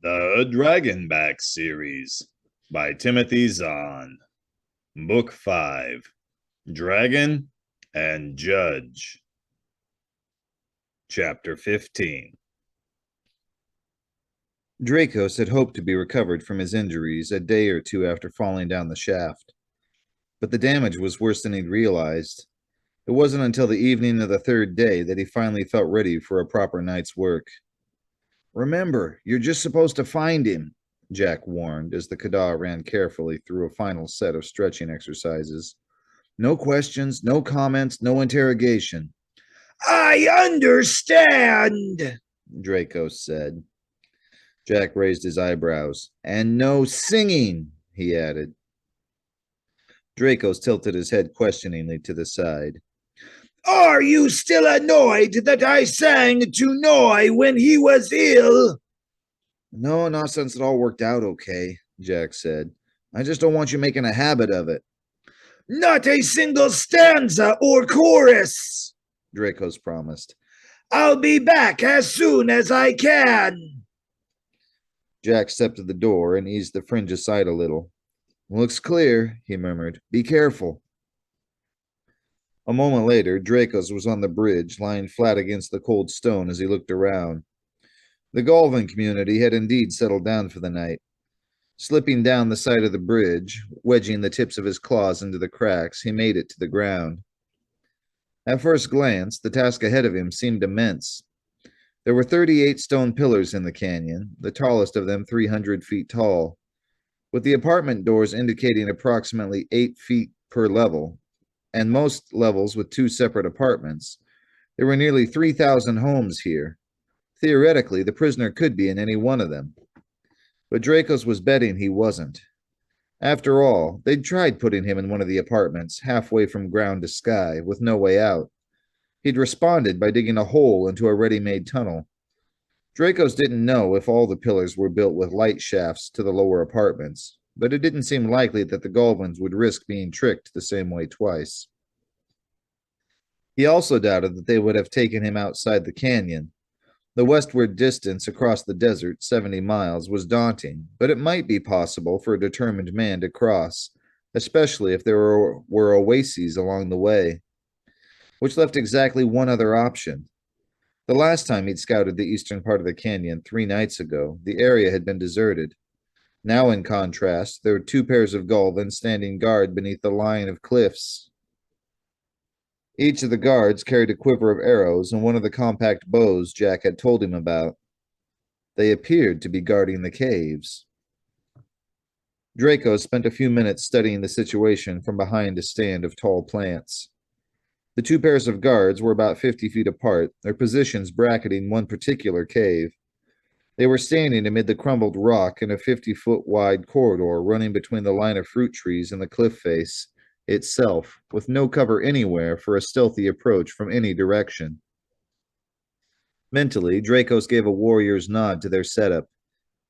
The Dragonback series by Timothy Zahn. Book 5. Dragon and Judge. Chapter 15. Dracos had hoped to be recovered from his injuries a day or two after falling down the shaft, but the damage was worse than he'd realized. It wasn't until the evening of the third day that he finally felt ready for a proper night's work. "Remember, you're just supposed to find him," Jack warned as the Kada ran carefully through a final set of stretching exercises. "No questions, no comments, no interrogation." "I understand," Dracos said. Jack raised his eyebrows. "And no singing," he added. Dracos tilted his head questioningly to the side. "Are you still annoyed that I sang to Noi when he was ill?" "No, not since it all worked out okay," Jack said. "I just don't want you making a habit of it." "Not a single stanza or chorus," Dracos promised. "I'll be back as soon as I can." Jack stepped to the door and eased the fringe aside a little. "Looks clear," he murmured. "Be careful." A moment later, Dracos was on the bridge, lying flat against the cold stone as he looked around. The Galvin community had indeed settled down for the night. Slipping down the side of the bridge, wedging the tips of his claws into the cracks, he made it to the ground. At first glance, the task ahead of him seemed immense. There were 38 stone pillars in the canyon, the tallest of them 300 feet tall, with the apartment doors indicating approximately 8 feet per level, and most levels with two separate apartments. There were nearly 3,000 homes here. Theoretically, the prisoner could be in any one of them. But Dracos was betting he wasn't. After all, they'd tried putting him in one of the apartments, halfway from ground to sky, with no way out. He'd responded by digging a hole into a ready-made tunnel. Dracos didn't know if all the pillars were built with light shafts to the lower apartments, but it didn't seem likely that the Galvins would risk being tricked the same way twice. He also doubted that they would have taken him outside the canyon. The westward distance across the desert, 70 miles, was daunting, but it might be possible for a determined man to cross, especially if there were oases along the way. Which left exactly one other option. The last time he'd scouted the eastern part of the canyon 3 nights ago, the area had been deserted. Now, in contrast, there were 2 pairs of Galvins standing guard beneath the line of cliffs. Each of the guards carried a quiver of arrows and one of the compact bows Jack had told him about. They appeared to be guarding the caves. Draco spent a few minutes studying the situation from behind a stand of tall plants. The 2 pairs of guards were about 50 feet apart, their positions bracketing one particular cave. They were standing amid the crumbled rock in a 50-foot wide corridor running between the line of fruit trees and the cliff face itself, with no cover anywhere for a stealthy approach from any direction. Mentally, Dracos gave a warrior's nod to their setup.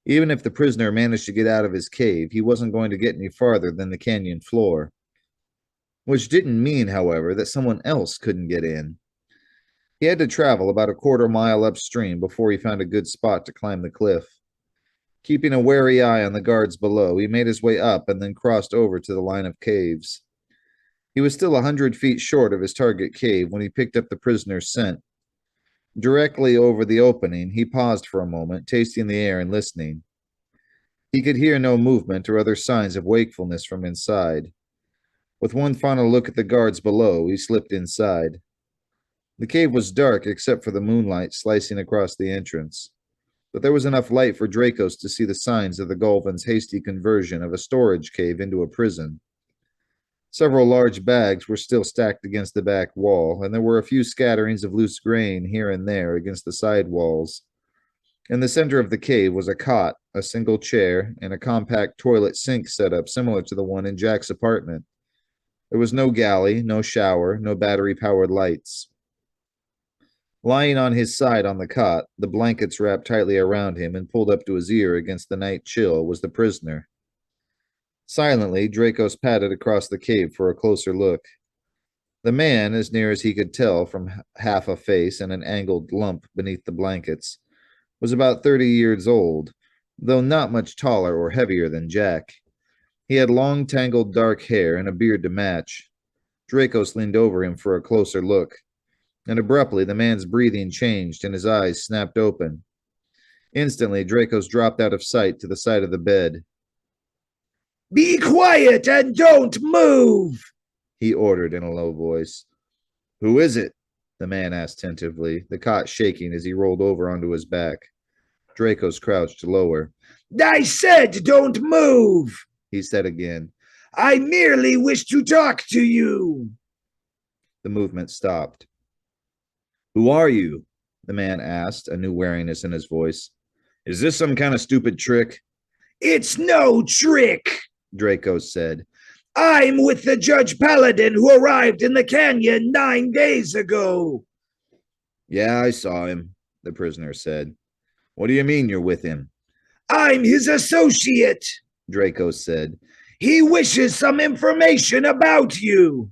Even if the prisoner managed to get out of his cave, he wasn't going to get any farther than the canyon floor. Which didn't mean, however, that someone else couldn't get in. He had to travel about a quarter-mile upstream before he found a good spot to climb the cliff. Keeping a wary eye on the guards below, he made his way up and then crossed over to the line of caves. He was still 100 feet short of his target cave when he picked up the prisoner's scent. Directly over the opening, he paused for a moment, tasting the air and listening. He could hear no movement or other signs of wakefulness from inside. With one final look at the guards below, he slipped inside. The cave was dark except for the moonlight slicing across the entrance, but there was enough light for Dracos to see the signs of the Galvin's hasty conversion of a storage cave into a prison. Several large bags were still stacked against the back wall, and there were a few scatterings of loose grain here and there against the side walls. In the center of the cave was a cot, a single chair, and a compact toilet sink setup similar to the one in Jack's apartment. There was no galley, no shower, no battery-powered lights. Lying on his side on the cot, the blankets wrapped tightly around him and pulled up to his ear against the night chill, was the prisoner. Silently, Dracos padded across the cave for a closer look. The man, as near as he could tell from half a face and an angled lump beneath the blankets, was about 30 years old, though not much taller or heavier than Jack. He had long, tangled dark hair and a beard to match. Dracos leaned over him for a closer look, and abruptly the man's breathing changed and his eyes snapped open. Instantly, Dracos dropped out of sight to the side of the bed. "Be quiet and don't move," he ordered in a low voice. Who is it? The man asked tentatively, the cot shaking as he rolled over onto his back. Dracos crouched lower. "I said don't move," he said again. "I merely wish to talk to you." The movement stopped. Who are you? The man asked, a new wariness in his voice. Is this some kind of stupid trick? "It's no trick," Dracos said. "I'm with the Judge Paladin who arrived in the canyon 9 days ago." Yeah, I saw him, the prisoner said. What do you mean you're with him? "I'm his associate," Dracos said. "He wishes some information about you."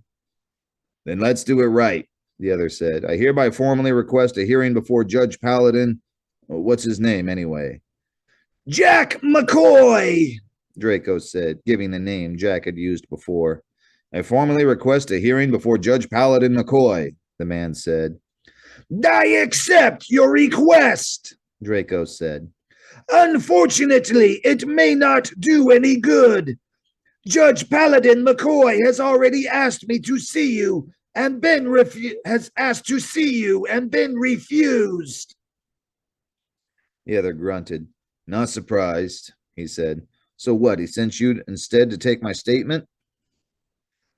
Then let's do it right, the other said. I hereby formally request a hearing before Judge Paladin. What's his name, anyway? "Jack McCoy," Dracos said, giving the name Jack had used before. I formally request a hearing before Judge Paladin McCoy, the man said. "I accept your request," Dracos said. "Unfortunately, it may not do any good. Judge Paladin McCoy has already asked me to see you and been refused." The other grunted. Not surprised, he said. So what, he sent you instead to take my statement?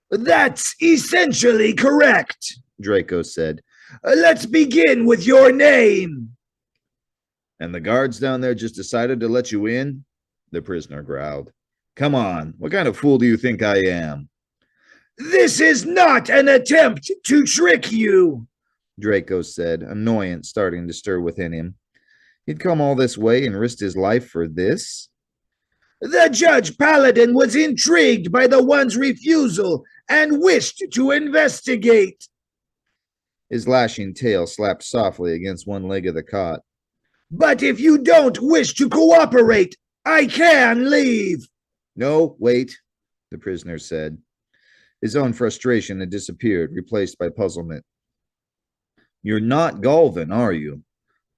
"That's essentially correct," Dracos said. "Let's begin with your name." And the guards down there just decided to let you in? The prisoner growled. Come on, what kind of fool do you think I am? "This is not an attempt to trick you," Dracos said, annoyance starting to stir within him. He'd come all this way and risked his life for this? "The Judge Paladin was intrigued by the one's refusal and wished to investigate." His lashing tail slapped softly against one leg of the cot. "But if you don't wish to cooperate, I can leave." No, wait, the prisoner said. His own frustration had disappeared, replaced by puzzlement. You're not Galvin, are you?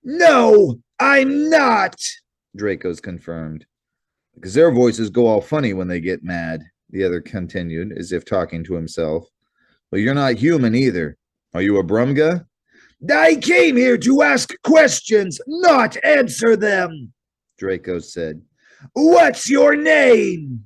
"No, I'm not," Dracos confirmed. Because their voices go all funny when they get mad, the other continued, as if talking to himself. But you're not human either. Are you a Brumga? "I came here to ask questions, not answer them," Dracos said. "What's your name?"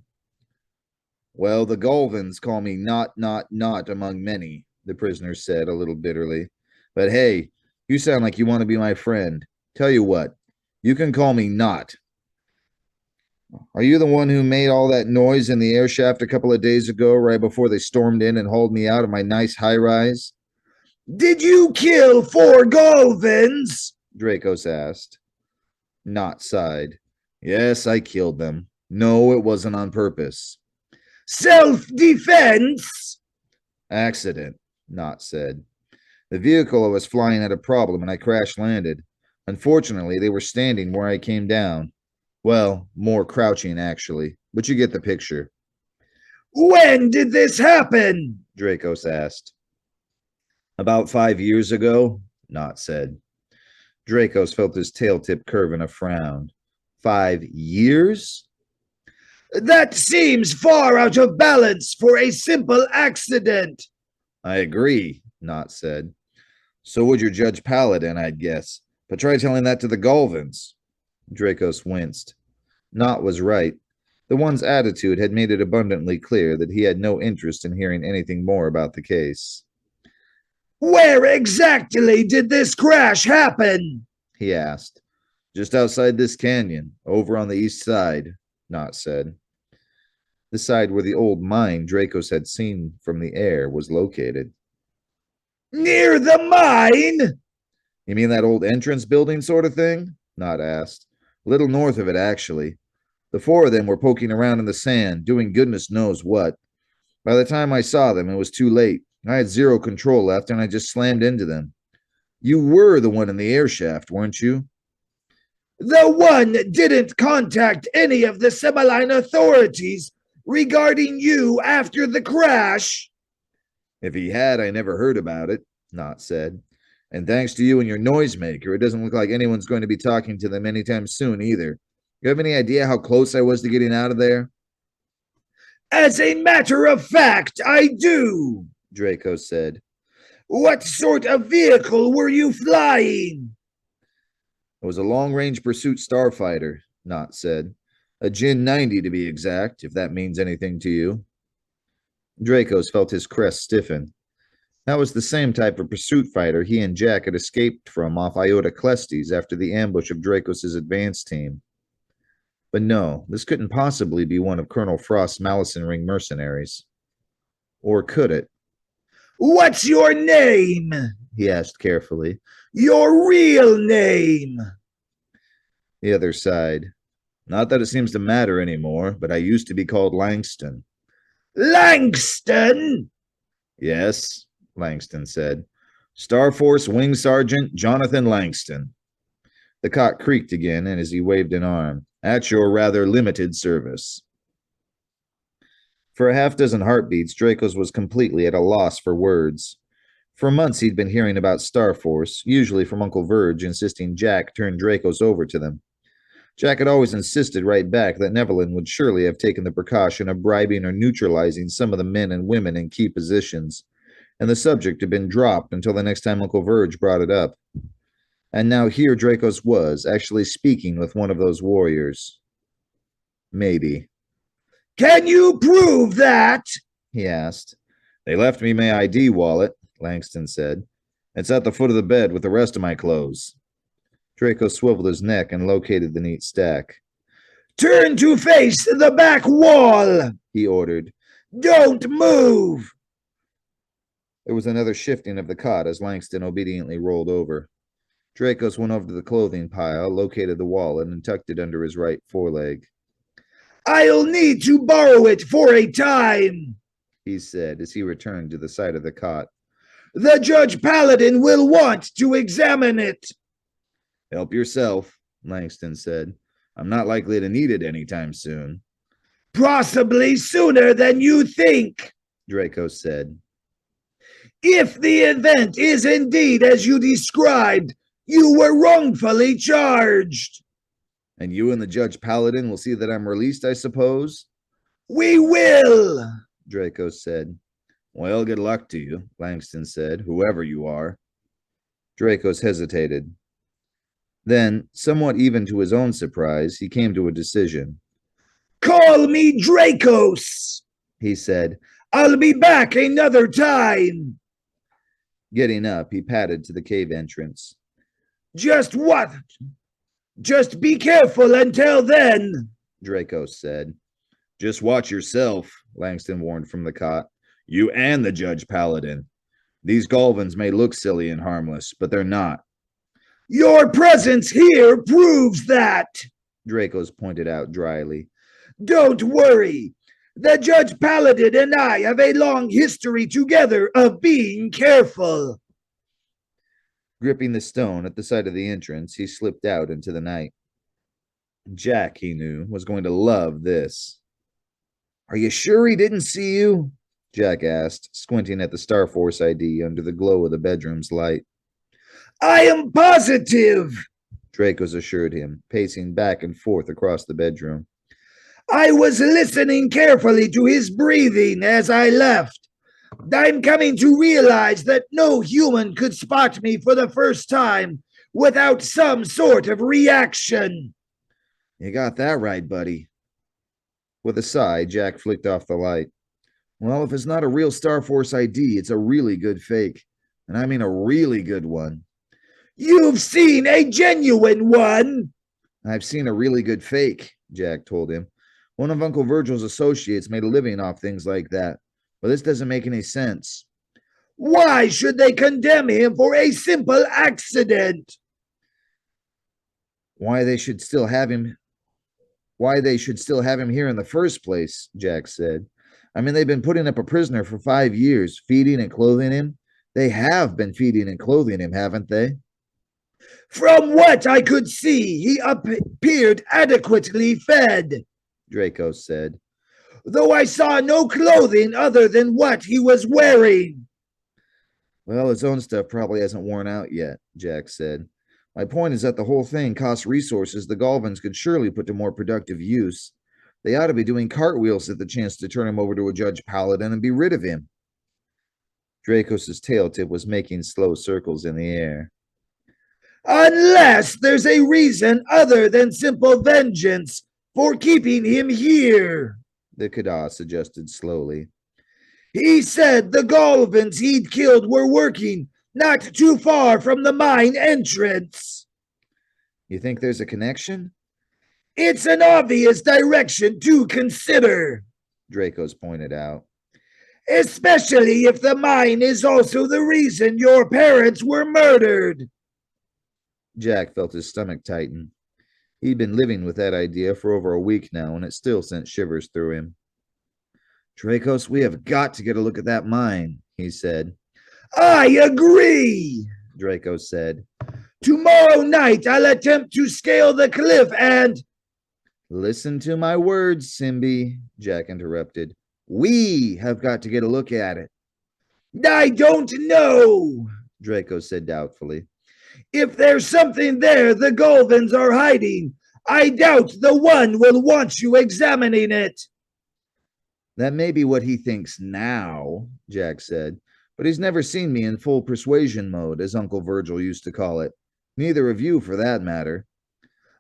Well, the Galvins call me not among many, the prisoner said a little bitterly. But hey, you sound like you want to be my friend. Tell you what, you can call me Not. Are you the one who made all that noise in the air shaft a couple of days ago, right before they stormed in and hauled me out of my nice high-rise? "Did you kill 4 Galvins?" Dracos asked. Not sighed. Yes, I killed them. No, it wasn't on purpose. "Self-defense?" Accident, Not said. The vehicle I was flying had a problem and I crash-landed. Unfortunately, they were standing where I came down. Well, more crouching, actually, but you get the picture. "When did this happen?" Dracos asked. About 5 years ago, Not said. Dracos felt his tail tip curve in a frown. 5 years? "That seems far out of balance for a simple accident." I agree, Not said. So would your Judge Paladin, I'd guess. But try telling that to the Galvins. Dracos winced. Not was right. The one's attitude had made it abundantly clear that he had no interest in hearing anything more about the case. "Where exactly did this crash happen?" he asked. Just outside this canyon, over on the east side, Not said. The side where the old mine Dracos had seen from the air was located. "Near the mine?" You mean that old entrance building sort of thing? Not asked. A little north of it, actually. The 4 of them were poking around in the sand, doing goodness knows what. By the time I saw them, it was too late. I had 0 control left, and I just slammed into them. You were the one in the air shaft, weren't you? The one didn't contact any of the Semiline authorities regarding you after the crash. If he had, I never heard about it, Knott said. And thanks to you and your noisemaker, it doesn't look like anyone's going to be talking to them anytime soon either. You have any idea how close I was to getting out of there? As a matter of fact, I do, Draco said. What sort of vehicle were you flying? It was a long-range pursuit starfighter, Knott said. A Jin 90 to be exact, if that means anything to you. Dracos felt his crest stiffen. That was the same type of pursuit fighter he and Jack had escaped from off Iota Klestes after the ambush of Dracos' advance team. But no, this couldn't possibly be one of Colonel Frost's Malison Ring mercenaries. Or could it? What's your name? He asked carefully. Your real name? The other sighed. Not that it seems to matter anymore, but I used to be called Langston. Langston? Yes, Langston said. Star Force Wing Sergeant Jonathan Langston. The cot creaked again, and as he waved an arm, at your rather limited service. For a half-dozen heartbeats, Dracos was completely at a loss for words. For months he'd been hearing about Star Force, usually from Uncle Verge insisting Jack turn Dracos over to them. Jack had always insisted right back that Neverland would surely have taken the precaution of bribing or neutralizing some of the men and women in key positions, and the subject had been dropped until the next time Uncle Verge brought it up. And now here Dracos was, actually speaking with one of those warriors. Maybe. Can you prove that? He asked. They left me my ID wallet, Langston said. It's at the foot of the bed with the rest of my clothes. Draco swiveled his neck and located the neat stack. Turn to face the back wall, he ordered. Don't move. There was another shifting of the cot as Langston obediently rolled over. Dracos went over to the clothing pile, located the wallet, and tucked it under his right foreleg. I'll need to borrow it for a time, he said as he returned to the side of the cot. The Judge Paladin will want to examine it. Help yourself, Langston said. I'm not likely to need it anytime soon. Possibly sooner than you think, Draco said. If the event is indeed as you described, you were wrongfully charged. And you and the Judge Paladin will see that I'm released, I suppose? We will, Draco said. Well, good luck to you, Langston said, whoever you are. Dracos hesitated. Then, somewhat even to his own surprise, he came to a decision. Call me Dracos, he said. I'll be back another time. Getting up, he padded to the cave entrance. Just what? Just be careful until then, Dracos said. Just watch yourself, Langston warned from the cot. You and the Judge Paladin. These Galvans may look silly and harmless, but they're not. Your presence here proves that, Dracos pointed out dryly. Don't worry. The Judge Paladin and I have a long history together of being careful. Gripping the stone at the side of the entrance, he slipped out into the night. Jack, he knew, was going to love this. Are you sure he didn't see you? Jack asked, squinting at the Star Force ID under the glow of the bedroom's light. I am positive, Dracos assured him, pacing back and forth across the bedroom. I was listening carefully to his breathing as I left. I'm coming to realize that no human could spot me for the first time without some sort of reaction. You got that right, buddy. With a sigh, Jack flicked off the light. Well, if it's not a real Star Force ID, it's a really good fake. And I mean a really good one. You've seen a genuine one. I've seen a really good fake, Jack told him. One of Uncle Virgil's associates made a living off things like that. But this doesn't make any sense. Why should they condemn him for a simple accident? Why they should still have him here in the first place, Jack said. I mean, they've been putting up a prisoner for 5 years, feeding and clothing him. They have been feeding and clothing him, haven't they? From what I could see, he appeared adequately fed, Draco said. though I saw no clothing other than what he was wearing. Well, his own stuff probably hasn't worn out yet, Jack said. My point is that the whole thing costs resources the Galvins could surely put to more productive use. They ought to be doing cartwheels at the chance to turn him over to a Judge Paladin and be rid of him. Dracos' tail tip was making slow circles in the air. Unless there's a reason other than simple vengeance for keeping him here, the Kada suggested slowly. He said the Galvins he'd killed were working not too far from the mine entrance. You think there's a connection? It's an obvious direction to consider, Dracos pointed out. Especially if the mine is also the reason your parents were murdered. Jack felt his stomach tighten. He'd been living with that idea for over a week now, and it still sent shivers through him. Dracos, we have got to get a look at that mine, he said. I agree, Draco said. Tomorrow night I'll attempt to scale the cliff and... Listen to my words, Simbi, Jack interrupted. We have got to get a look at it. I don't know, Draco said doubtfully. If there's something there the Galvins are hiding, I doubt the one will want you examining it. That may be what he thinks now, Jack said, but he's never seen me in full persuasion mode, as Uncle Virgil used to call it. Neither of you, for that matter.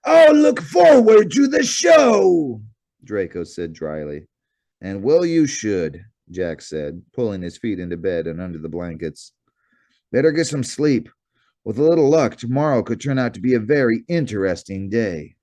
I'll look forward to the show, Draco said dryly. And well, you should, Jack said, pulling his feet into bed and under the blankets. Better get some sleep. With a little luck, tomorrow could turn out to be a very interesting day.